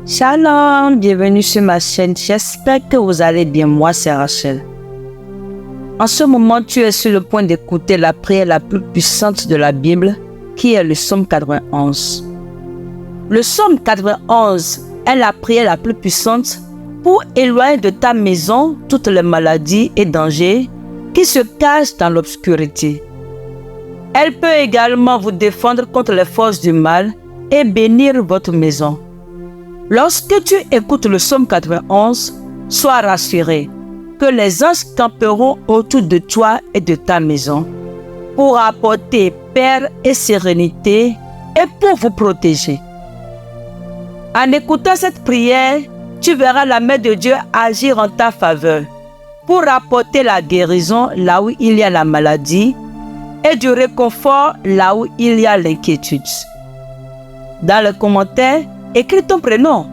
Shalom, bienvenue sur ma chaîne. J'espère que vous allez bien. Moi, c'est Rachel. En ce moment, tu es sur le point d'écouter la prière la plus puissante de la Bible, qui est le Psaume 91. Le Psaume 91 est la prière la plus puissante pour éloigner de ta maison toutes les maladies et dangers qui se cachent dans l'obscurité. Elle peut également vous défendre contre les forces du mal et bénir votre maison. Lorsque tu écoutes le Psaume 91, sois rassuré que les anges camperont autour de toi et de ta maison pour apporter paix et sérénité et pour vous protéger. En écoutant cette prière, tu verras la main de Dieu agir en ta faveur pour apporter la guérison là où il y a la maladie et du réconfort là où il y a l'inquiétude. Dans les commentaires, écris ton prénom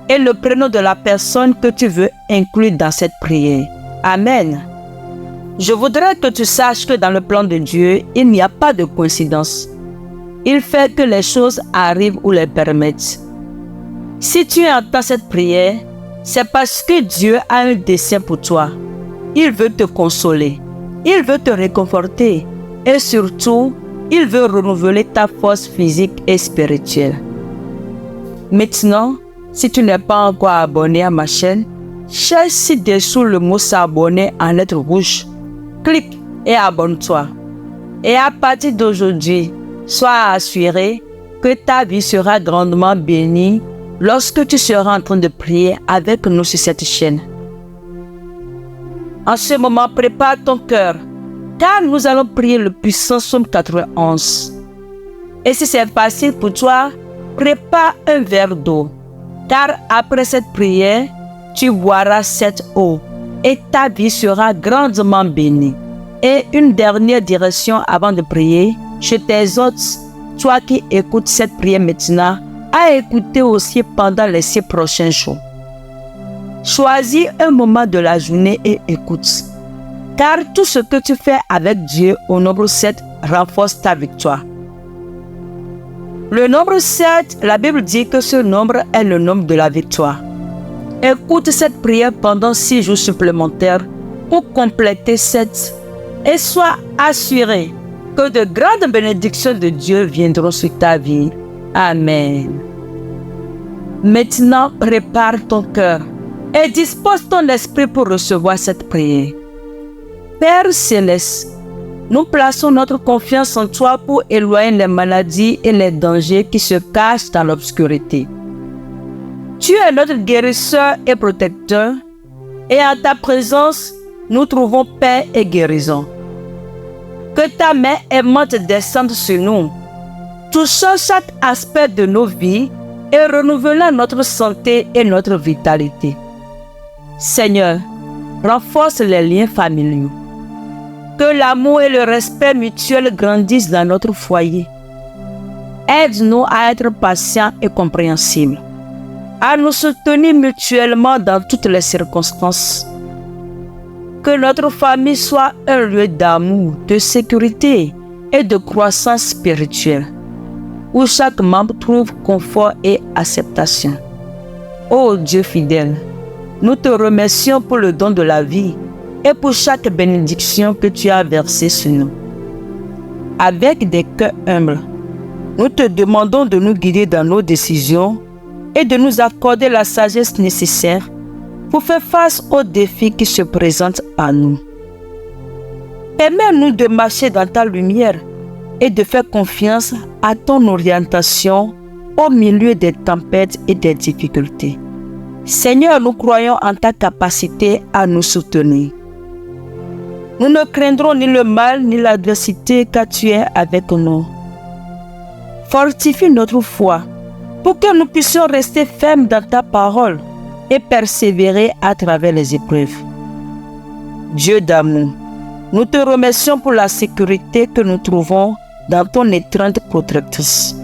et le prénom de la personne que tu veux inclure dans cette prière. Amen. Je voudrais que tu saches que dans le plan de Dieu, il n'y a pas de coïncidence. Il fait que les choses arrivent ou les permettent. Si tu entends cette prière, c'est parce que Dieu a un dessein pour toi. Il veut te consoler, il veut te réconforter et surtout, il veut renouveler ta force physique et spirituelle. Maintenant, si tu n'es pas encore abonné à ma chaîne, cherche ci-dessous le mot s'abonner en lettres rouges. Clique et abonne-toi. Et à partir d'aujourd'hui, sois assuré que ta vie sera grandement bénie lorsque tu seras en train de prier avec nous sur cette chaîne. En ce moment, prépare ton cœur, car nous allons prier le puissant Psaume 91. Et si c'est facile pour toi, prépare un verre d'eau, car après cette prière, tu boiras cette eau et ta vie sera grandement bénie. Et une dernière direction avant de prier, je t'exhorte, toi qui écoutes cette prière maintenant, à écouter aussi pendant les 6 prochains jours. Choisis un moment de la journée et écoute, car tout ce que tu fais avec Dieu au nombre 7 renforce ta victoire. Le nombre 7, la Bible dit que ce nombre est le nombre de la victoire. Écoute cette prière pendant 6 jours supplémentaires pour compléter 7 et sois assuré que de grandes bénédictions de Dieu viendront sur ta vie. Amen. Maintenant, prépare ton cœur et dispose ton esprit pour recevoir cette prière. Père céleste, nous plaçons notre confiance en toi pour éloigner les maladies et les dangers qui se cachent dans l'obscurité. Tu es notre guérisseur et protecteur, et en ta présence, nous trouvons paix et guérison. Que ta main aimante descende sur nous, touchant chaque aspect de nos vies et renouvelant notre santé et notre vitalité. Seigneur, renforce les liens familiaux. Que l'amour et le respect mutuel grandissent dans notre foyer. Aide-nous à être patients et compréhensibles, à nous soutenir mutuellement dans toutes les circonstances. Que notre famille soit un lieu d'amour, de sécurité et de croissance spirituelle, où chaque membre trouve confort et acceptation. Ô Dieu fidèle, nous te remercions pour le don de la vie et pour chaque bénédiction que tu as versée sur nous. Avec des cœurs humbles, nous te demandons de nous guider dans nos décisions et de nous accorder la sagesse nécessaire pour faire face aux défis qui se présentent à nous. Permets-nous de marcher dans ta lumière et de faire confiance à ton orientation au milieu des tempêtes et des difficultés. Seigneur, nous croyons en ta capacité à nous soutenir. Nous ne craindrons ni le mal ni l'adversité car tu es avec nous. Fortifie notre foi pour que nous puissions rester fermes dans ta parole et persévérer à travers les épreuves. Dieu d'amour, nous te remercions pour la sécurité que nous trouvons dans ton étreinte protectrice.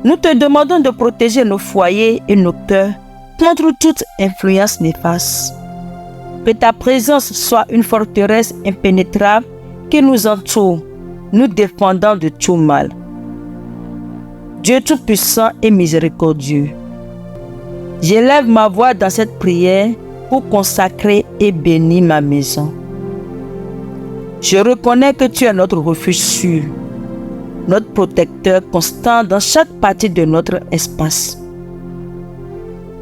Nous te demandons de protéger nos foyers et nos cœurs contre toute influence néfaste. Que ta présence soit une forteresse impénétrable qui nous entoure, nous défendant de tout mal. Dieu Tout-Puissant et miséricordieux, J'élève ma voix dans cette prière pour consacrer et bénir ma maison. Je reconnais que tu es notre refuge sûr, notre protecteur constant dans chaque partie de notre espace.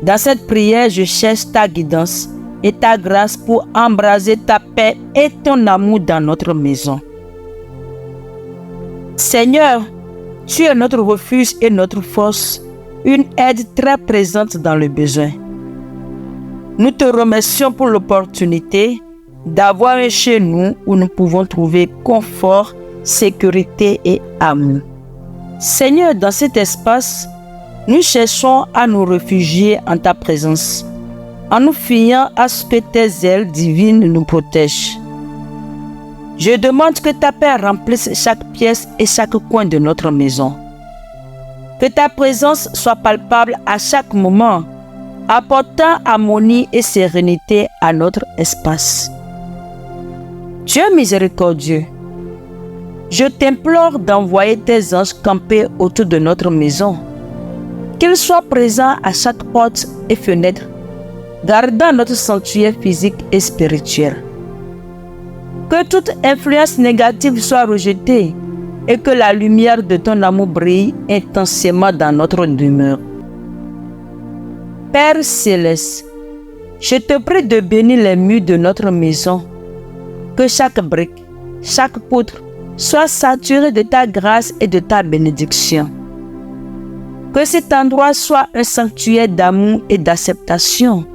Dans cette prière, je cherche ta guidance et ta grâce pour embraser ta paix et ton amour dans notre maison. Seigneur, tu es notre refuge et notre force, une aide très présente dans le besoin. Nous te remercions pour l'opportunité d'avoir un chez nous où nous pouvons trouver confort, sécurité et amour. Seigneur, dans cet espace, nous cherchons à nous réfugier en ta présence, en nous fiant à ce que tes ailes divines nous protègent. Je demande que ta paix remplisse chaque pièce et chaque coin de notre maison. Que ta présence soit palpable à chaque moment, apportant harmonie et sérénité à notre espace. Dieu miséricordieux, je t'implore d'envoyer tes anges camper autour de notre maison, qu'ils soient présents à chaque porte et fenêtre, gardant notre sanctuaire physique et spirituel. Que toute influence négative soit rejetée et que la lumière de ton amour brille intensément dans notre demeure. Père céleste, je te prie de bénir les murs de notre maison, que chaque brique, chaque poutre soit saturée de ta grâce et de ta bénédiction. Que cet endroit soit un sanctuaire d'amour et d'acceptation,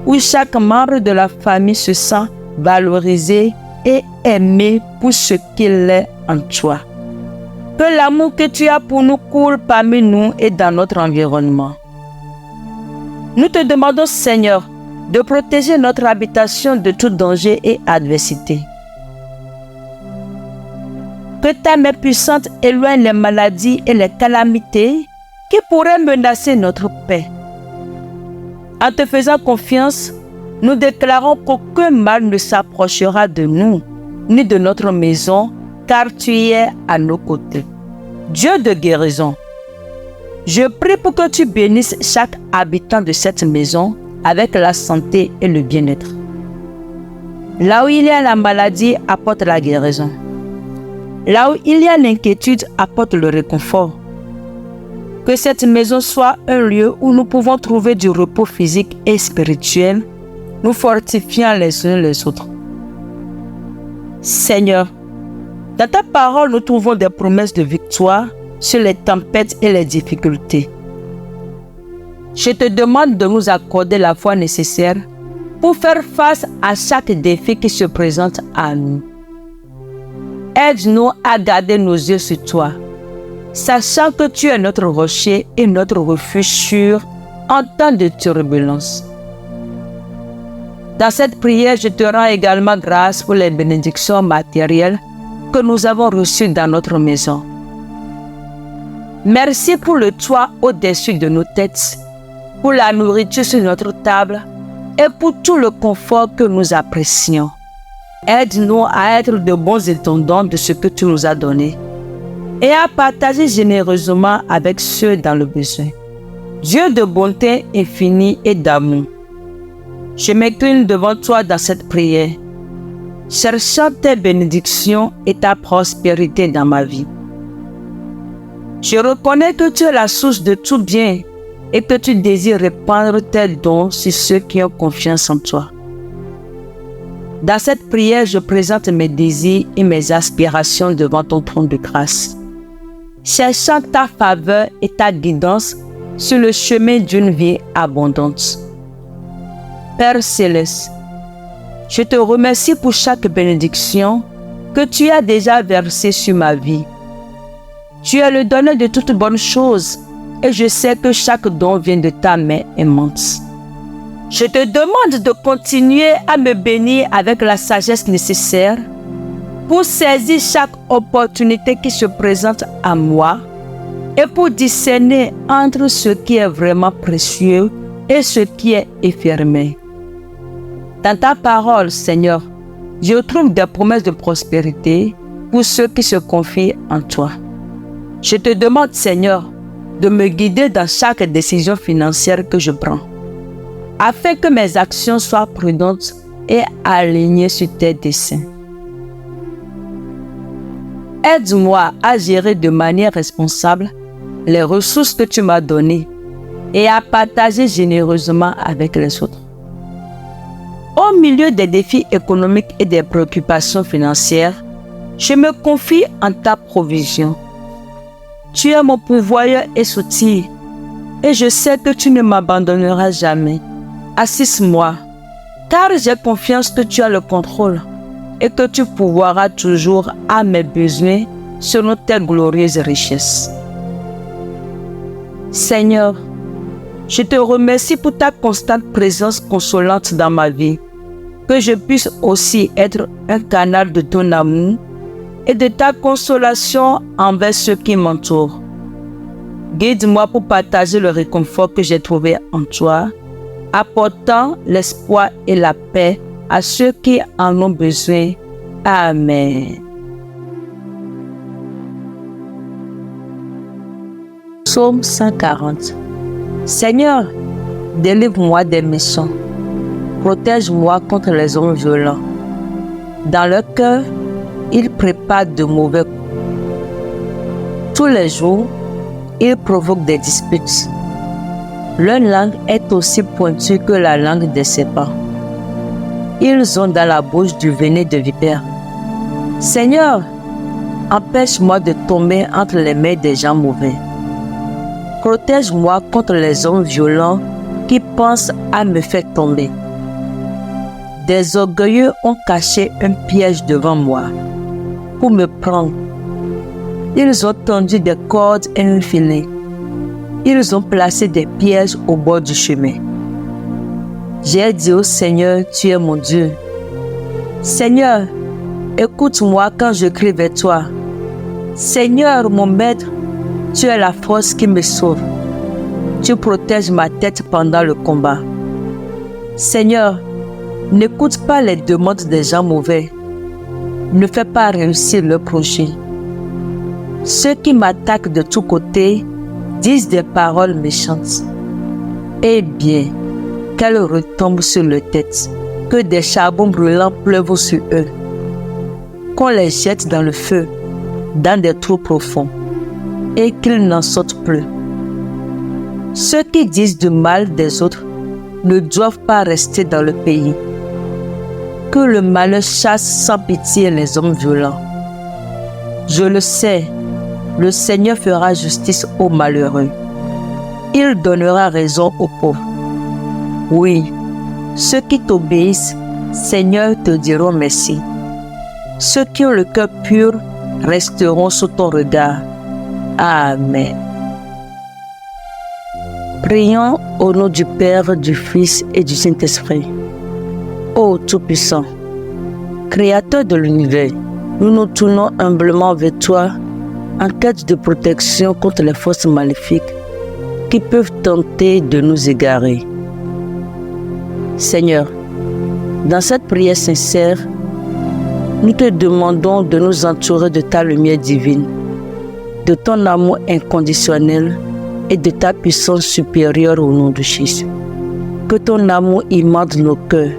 où chaque membre de la famille se sent valorisé et aimé pour ce qu'il est en toi. Que l'amour que tu as pour nous coule parmi nous et dans notre environnement. Nous te demandons, Seigneur, de protéger notre habitation de tout danger et adversité. Que ta main puissante éloigne les maladies et les calamités qui pourraient menacer notre paix. En te faisant confiance, nous déclarons qu'aucun mal ne s'approchera de nous, ni de notre maison, car tu es à nos côtés. Dieu de guérison, je prie pour que tu bénisses chaque habitant de cette maison avec la santé et le bien-être. Là où il y a la maladie, apporte la guérison. Là où il y a l'inquiétude, apporte le réconfort. Que cette maison soit un lieu où nous pouvons trouver du repos physique et spirituel, nous fortifiant les uns les autres. Seigneur, dans ta parole, nous trouvons des promesses de victoire sur les tempêtes et les difficultés. Je te demande de nous accorder la foi nécessaire pour faire face à chaque défi qui se présente à nous. Aide-nous à garder nos yeux sur toi, sachant que tu es notre rocher et notre refuge sûr en temps de turbulence. Dans cette prière, je te rends également grâce pour les bénédictions matérielles que nous avons reçues dans notre maison. Merci pour le toit au-dessus de nos têtes, pour la nourriture sur notre table et pour tout le confort que nous apprécions. Aide-nous à être de bons étendants de ce que tu nous as donné et à partager généreusement avec ceux dans le besoin. Dieu de bonté infinie et d'amour, je m'incline devant toi dans cette prière, cherchant tes bénédictions et ta prospérité dans ma vie. Je reconnais que tu es la source de tout bien et que tu désires répandre tes dons sur ceux qui ont confiance en toi. Dans cette prière, je présente mes désirs et mes aspirations devant ton trône de grâce, cherchant ta faveur et ta guidance sur le chemin d'une vie abondante. Père céleste, je te remercie pour chaque bénédiction que tu as déjà versée sur ma vie. Tu es le donneur de toutes bonnes choses et je sais que chaque don vient de ta main aimante. Je te demande de continuer à me bénir avec la sagesse nécessaire pour saisir chaque opportunité qui se présente à moi et pour discerner entre ce qui est vraiment précieux et ce qui est éphémère. Dans ta parole, Seigneur, je trouve des promesses de prospérité pour ceux qui se confient en toi. Je te demande, Seigneur, de me guider dans chaque décision financière que je prends. afin que mes actions soient prudentes et alignées sur tes desseins. Aide-moi à gérer de manière responsable les ressources que tu m'as données et à partager généreusement avec les autres. Au milieu des défis économiques et des préoccupations financières, je me confie en ta provision. Tu es mon pourvoyeur et soutien, et je sais que tu ne m'abandonneras jamais. Assiste-moi, car j'ai confiance que tu as le contrôle et que tu pourvoiras toujours à mes besoins selon tes glorieuses richesses. Seigneur, je te remercie pour ta constante présence consolante dans ma vie, que je puisse aussi être un canal de ton amour et de ta consolation envers ceux qui m'entourent. Guide-moi pour partager le réconfort que j'ai trouvé en toi, apportant l'espoir et la paix à ceux qui en ont besoin. Amen. Psaume 140. Seigneur, délivre-moi des méchants. Protège-moi contre les hommes violents. Dans leur cœur, ils préparent de mauvais coups. Tous les jours, ils provoquent des disputes. Leur langue est aussi pointue que la langue des serpents. Ils ont dans la bouche du venin de vipère. Seigneur, empêche-moi de tomber entre les mains des gens mauvais. Protège-moi contre les hommes violents qui pensent à me faire tomber. Des orgueilleux ont caché un piège devant moi pour me prendre. Ils ont tendu des cordes et un filet. Ils ont placé des pièges au bord du chemin. J'ai dit au Seigneur, tu es mon Dieu. Seigneur, écoute-moi quand je crie vers toi. Seigneur, mon maître, tu es la force qui me sauve. Tu protèges ma tête pendant le combat. Seigneur, n'écoute pas les demandes des gens mauvais. Ne fais pas réussir leur projet. Ceux qui m'attaquent de tous côtés disent des paroles méchantes. Eh bien, qu'elles retombent sur leur tête, que des charbons brûlants pleuvent sur eux, qu'on les jette dans le feu, dans des trous profonds, et qu'ils n'en sortent plus. Ceux qui disent du mal des autres ne doivent pas rester dans le pays. Que le malheur chasse sans pitié les hommes violents. Je le sais, le Seigneur fera justice aux malheureux. Il donnera raison aux pauvres. Oui, ceux qui t'obéissent, Seigneur, te diront merci. Ceux qui ont le cœur pur resteront sous ton regard. Amen. Prions au nom du Père, du Fils et du Saint-Esprit. Ô Tout-Puissant, Créateur de l'univers, nous nous tournons humblement vers toi en quête de protection contre les forces maléfiques qui peuvent tenter de nous égarer. Seigneur, dans cette prière sincère, nous te demandons de nous entourer de ta lumière divine, de ton amour inconditionnel et de ta puissance supérieure au nom de Jésus. Que ton amour inonde nos cœurs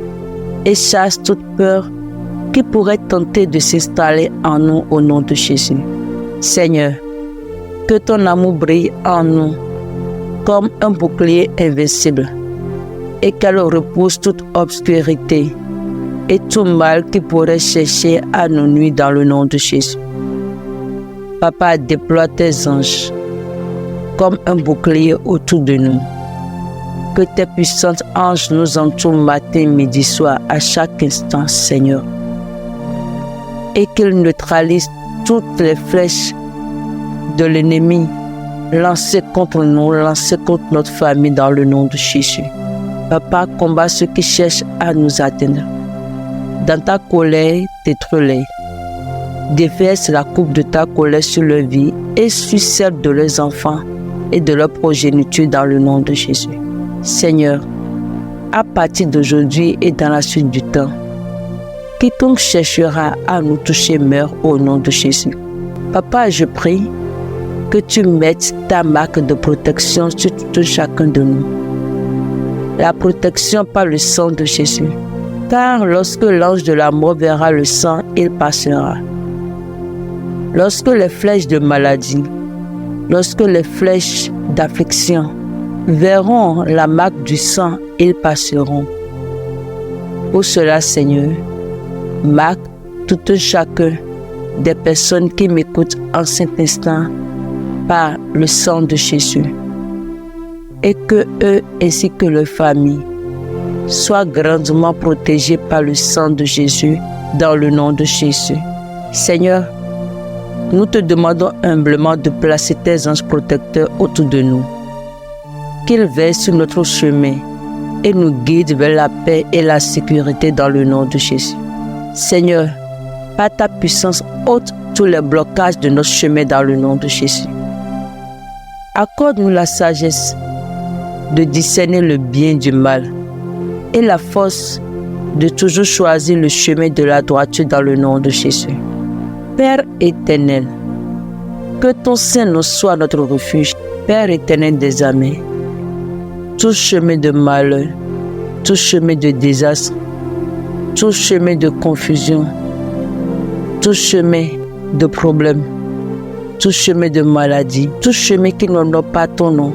et chasse toute peur qui pourrait tenter de s'installer en nous au nom de Jésus. Seigneur, que ton amour brille en nous comme un bouclier invincible et qu'elle repousse toute obscurité et tout mal qui pourrait chercher à nous nuire dans le nom de Jésus. Papa, déploie tes anges comme un bouclier autour de nous. Que tes puissants anges nous entourent matin, midi, soir, à chaque instant, Seigneur. Et qu'ils neutralisent toutes les flèches de l'ennemi lancées contre nous, lancées contre notre famille dans le nom de Jésus. Papa, combat ceux qui cherchent à nous atteindre. Dans ta colère, détruis-les. Déverse la coupe de ta colère sur leur vie et sur celle de leurs enfants et de leur progéniture dans le nom de Jésus. Seigneur, à partir d'aujourd'hui et dans la suite du temps, quiconque cherchera à nous toucher meurt au nom de Jésus. Papa, je prie que tu mettes ta marque de protection sur tout chacun de nous. la protection par le sang de Jésus. Car lorsque l'ange de la mort verra le sang, il passera. Lorsque les flèches de maladie, lorsque les flèches d'affliction verront la marque du sang, ils passeront. Pour cela, Seigneur, marque tout un chacun des personnes qui m'écoutent en cet instant par le sang de Jésus. Et que eux ainsi que leur famille soient grandement protégés par le sang de Jésus dans le nom de Jésus. Seigneur, nous te demandons humblement de placer tes anges protecteurs autour de nous, qu'ils veillent sur notre chemin et nous guident vers la paix et la sécurité dans le nom de Jésus. Seigneur, par ta puissance, ôte tous les blocages de notre chemin dans le nom de Jésus. Accorde-nous la sagesse de discerner le bien du mal et la force de toujours choisir le chemin de la droiture dans le nom de Jésus. Père éternel, que ton Saint-Nom soit notre refuge. Père éternel des armées, tout chemin de malheur, tout chemin de désastre, tout chemin de confusion, tout chemin de problème, tout chemin de maladie, tout chemin qui n'honore pas ton nom,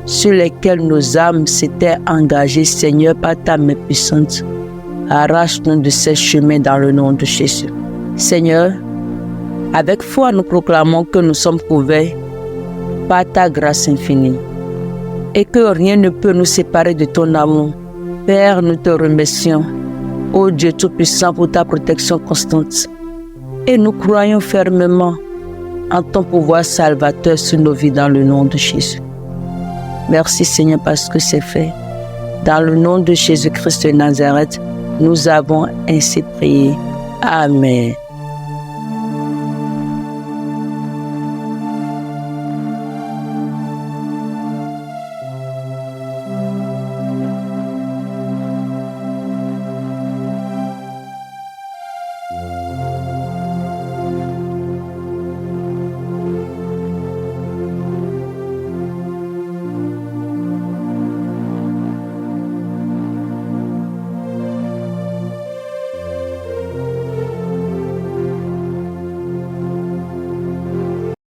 sur lesquels nos âmes s'étaient engagées, Seigneur, par ta main puissante, arrache-nous de ces chemins dans le nom de Jésus. Seigneur, avec foi, nous proclamons que nous sommes couverts par ta grâce infinie et que rien ne peut nous séparer de ton amour. Père, nous te remercions, ô Dieu Tout-Puissant, pour ta protection constante. Et nous croyons fermement en ton pouvoir salvateur sur nos vies dans le nom de Jésus. Merci Seigneur parce que c'est fait. Dans le nom de Jésus-Christ de Nazareth, nous avons ainsi prié. Amen.